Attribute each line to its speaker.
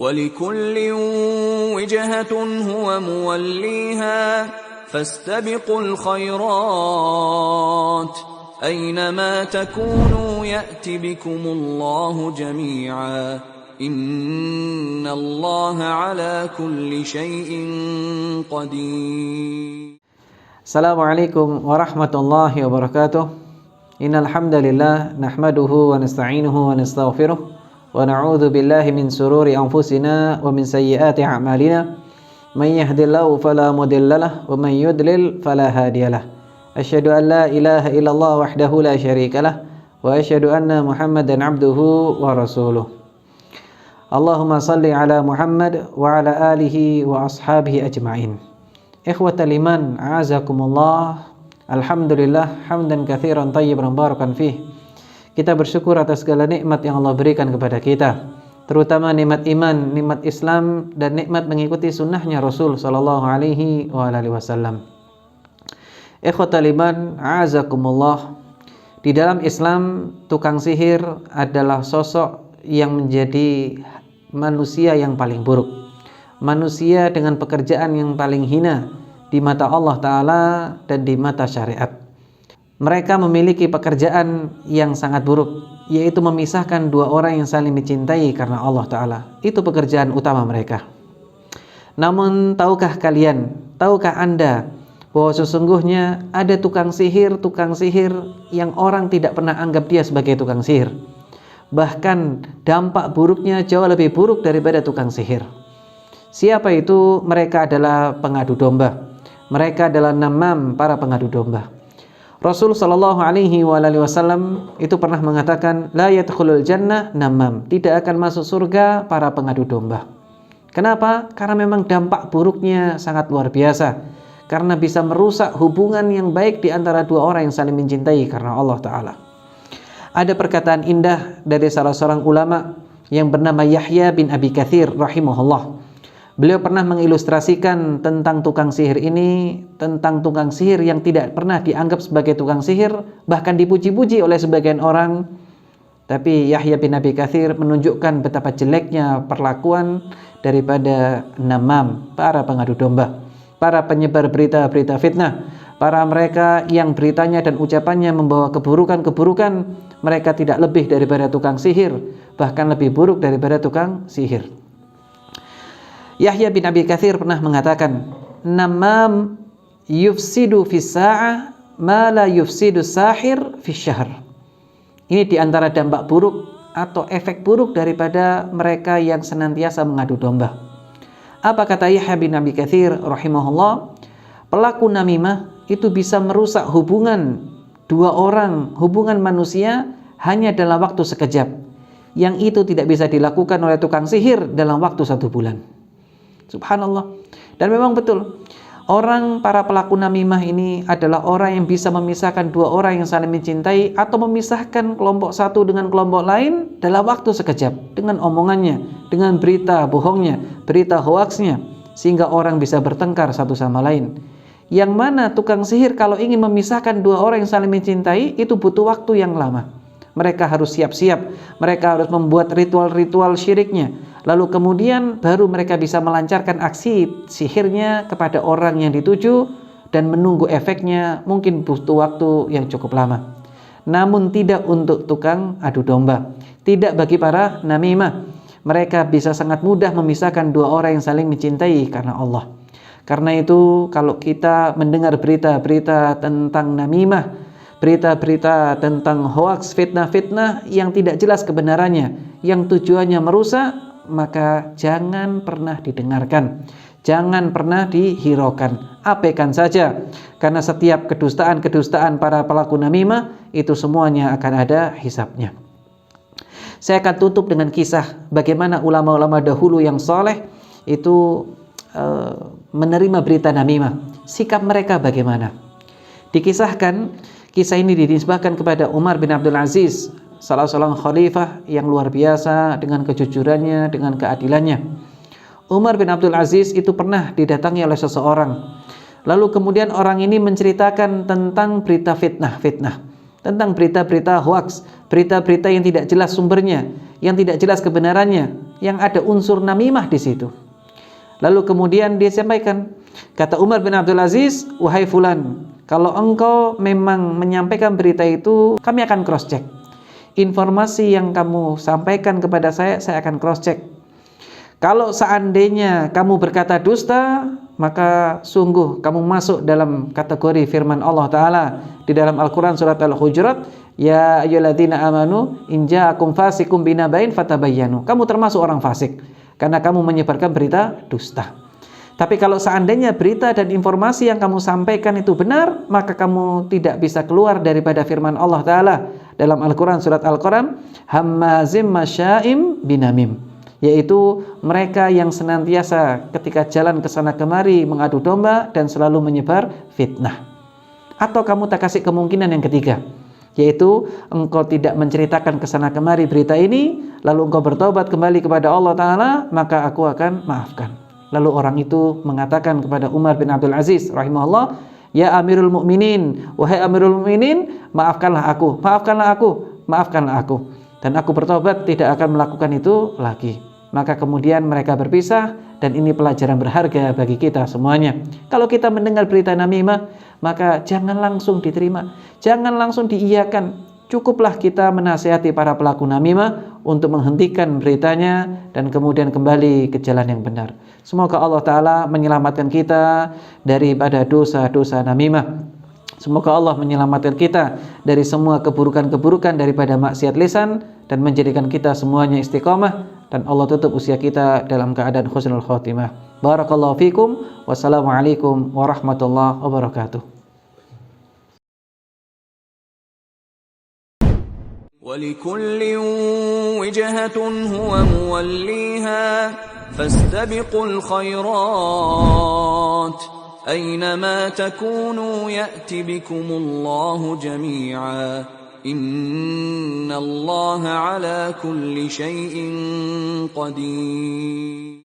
Speaker 1: وَلِكُلٍّ وِجْهَةٌ هُوَ مُوَلِّيهَا فَاسْتَبِقُوا الْخَيْرَاتِ أَيْنَمَا تَكُونُوا يَأْتِ بِكُمُ اللَّهُ جَمِيعًا إِنَّ اللَّهَ عَلَى كُلِّ شَيْءٍ قَدِيرٌ.
Speaker 2: Assalamualaikum warahmatullahi wabarakatuh. Innal hamdalillah nahmaduhu wa nasta'inuhu wa nastaghfiruh wa na'udzu billahi min sururi anfusina wa min sayyiati a'malina. May yahdihillahu fala mudhillalah wa may yudlil fala hadiyalah. Asyhadu an la ilaha illallah wahdahu la syarikalah wa asyhadu anna Muhammadan abduhu wa rasuluh. Allahumma salli ala Muhammad wa ala alihi wa ashabihi ajma'in. Ikhwatal iman, a'azakumullah. Alhamdulillah hamdan katsiran thayyiban barakan fih. Kita bersyukur atas segala nikmat yang Allah berikan kepada kita, terutama nikmat iman, nikmat Islam, dan nikmat mengikuti sunnahnya Rasul sallallahu alaihi wasallam. Ikhwatal iman, a'azakumullah. Di dalam Islam, tukang sihir adalah sosok yang menjadi manusia yang paling buruk, manusia dengan pekerjaan yang paling hina di mata Allah Ta'ala dan di mata syariat. Mereka memiliki pekerjaan yang sangat buruk, yaitu memisahkan dua orang yang saling mencintai karena Allah Ta'ala. Itu pekerjaan utama mereka. Namun tahukah kalian, tahukah anda bahwa sesungguhnya ada tukang sihir yang orang tidak pernah anggap dia sebagai tukang sihir. Bahkan dampak buruknya jauh lebih buruk daripada tukang sihir. Siapa itu? Mereka adalah pengadu domba. Mereka adalah namam, para pengadu domba. Rasul sallallahu alaihi wasallam itu pernah mengatakan, la yadkhulul jannah namam, tidak akan masuk surga para pengadu domba. Kenapa? Karena memang dampak buruknya sangat luar biasa. Karena bisa merusak hubungan yang baik di antara dua orang yang saling mencintai karena Allah Ta'ala. Ada perkataan indah dari salah seorang ulama yang bernama Yahya bin Abi Katsir rahimahullah. Beliau pernah mengilustrasikan tentang tukang sihir ini, tentang tukang sihir yang tidak pernah dianggap sebagai tukang sihir, bahkan dipuji-puji oleh sebagian orang. Tapi Yahya bin Abi Katsir menunjukkan betapa jeleknya perlakuan daripada namam, para pengadu domba, para penyebar berita-berita fitnah, para mereka yang beritanya dan ucapannya membawa keburukan-keburukan. Mereka tidak lebih daripada tukang sihir, bahkan lebih buruk daripada tukang sihir. Yahya bin Abi Katsir pernah mengatakan, namam yufsidu fis sa'ah ma la yufsidu sahir fis syahr. Ini diantara dampak buruk atau efek buruk daripada mereka yang senantiasa mengadu domba. Apa kata Yahya bin Abi Katsir rahimahullah? Pelaku namimah itu bisa merusak hubungan dua orang, hubungan manusia hanya dalam waktu sekejap. Yang itu tidak bisa dilakukan oleh tukang sihir dalam waktu 1 bulan. Subhanallah. Dan memang betul, para pelaku namimah ini adalah orang yang bisa memisahkan dua orang yang saling mencintai, atau memisahkan kelompok satu dengan kelompok lain dalam waktu sekejap, dengan omongannya, dengan berita bohongnya, berita hoaxnya, sehingga orang bisa bertengkar satu sama lain. Yang mana tukang sihir kalau ingin memisahkan dua orang yang saling mencintai, itu butuh waktu yang lama. Mereka harus siap-siap, mereka harus membuat ritual-ritual syiriknya, lalu kemudian baru mereka bisa melancarkan aksi sihirnya kepada orang yang dituju, dan menunggu efeknya mungkin butuh waktu yang cukup lama. Namun tidak untuk tukang adu domba, tidak bagi para namimah. Mereka bisa sangat mudah memisahkan dua orang yang saling mencintai karena Allah. Karena itu kalau kita mendengar berita-berita tentang namimah, berita-berita tentang hoaks, fitnah-fitnah yang tidak jelas kebenarannya, yang tujuannya merusak, maka jangan pernah didengarkan, jangan pernah dihiraukan, abaikan saja. Karena setiap kedustaan-kedustaan para pelaku namimah itu semuanya akan ada hisabnya. Saya akan tutup dengan kisah bagaimana ulama-ulama dahulu yang soleh itu menerima berita namimah. Sikap mereka bagaimana? Dikisahkan, kisah ini dinisbahkan kepada Umar bin Abdul Aziz, salah seorang khalifah yang luar biasa dengan kejujurannya, dengan keadilannya. Umar bin Abdul Aziz itu pernah didatangi oleh seseorang. Lalu kemudian orang ini menceritakan tentang berita fitnah, tentang berita-berita hoaks, berita-berita yang tidak jelas sumbernya, yang tidak jelas kebenarannya, yang ada unsur namimah di situ. Lalu kemudian dia sampaikan, kata Umar bin Abdul Aziz, wahai fulan, kalau engkau memang menyampaikan berita itu, kami akan cross check. Informasi yang kamu sampaikan kepada saya akan cross check. Kalau seandainya kamu berkata dusta, maka sungguh kamu masuk dalam kategori firman Allah Ta'ala di dalam Al-Quran surat Al-Hujurat, ya ayyuhalladzina amanu in ja'akum fasikum binaba'in fatabayyanu. Kamu termasuk orang fasik karena kamu menyebarkan berita dusta. Tapi kalau seandainya berita dan informasi yang kamu sampaikan itu benar, maka kamu tidak bisa keluar daripada firman Allah Ta'ala dalam Al-Quran surat Al-Quran, hammazim masya'im binamim, yaitu mereka yang senantiasa ketika jalan ke sana kemari mengadu domba dan selalu menyebar fitnah. Atau kamu tak kasih kemungkinan yang ketiga, yaitu engkau tidak menceritakan ke sana kemari berita ini, lalu engkau bertobat kembali kepada Allah Ta'ala, maka aku akan maafkan. Lalu orang itu mengatakan kepada Umar bin Abdul Aziz rahimahullah, ya Amirul Mukminin, wahai Amirul Mukminin, maafkanlah aku, maafkanlah aku, maafkanlah aku, dan aku bertobat tidak akan melakukan itu lagi. Maka kemudian mereka berpisah, dan ini pelajaran berharga bagi kita semuanya. Kalau kita mendengar berita namimah, maka jangan langsung diterima, jangan langsung diiyakan. Cukuplah kita menasihati para pelaku namimah untuk menghentikan beritanya dan kemudian kembali ke jalan yang benar. Semoga Allah Ta'ala menyelamatkan kita daripada dosa-dosa namimah. Semoga Allah menyelamatkan kita dari semua keburukan-keburukan daripada maksiat lisan dan menjadikan kita semuanya istiqamah, dan Allah tutup usia kita dalam keadaan husnul khotimah. Barakallahu fikum. Wassalamualaikum warahmatullahi wabarakatuh.
Speaker 1: ولكل وجهة هو موليها فاستبقوا الخيرات أينما تكونوا يأت بكم الله جميعا إن الله على كل شيء قدير.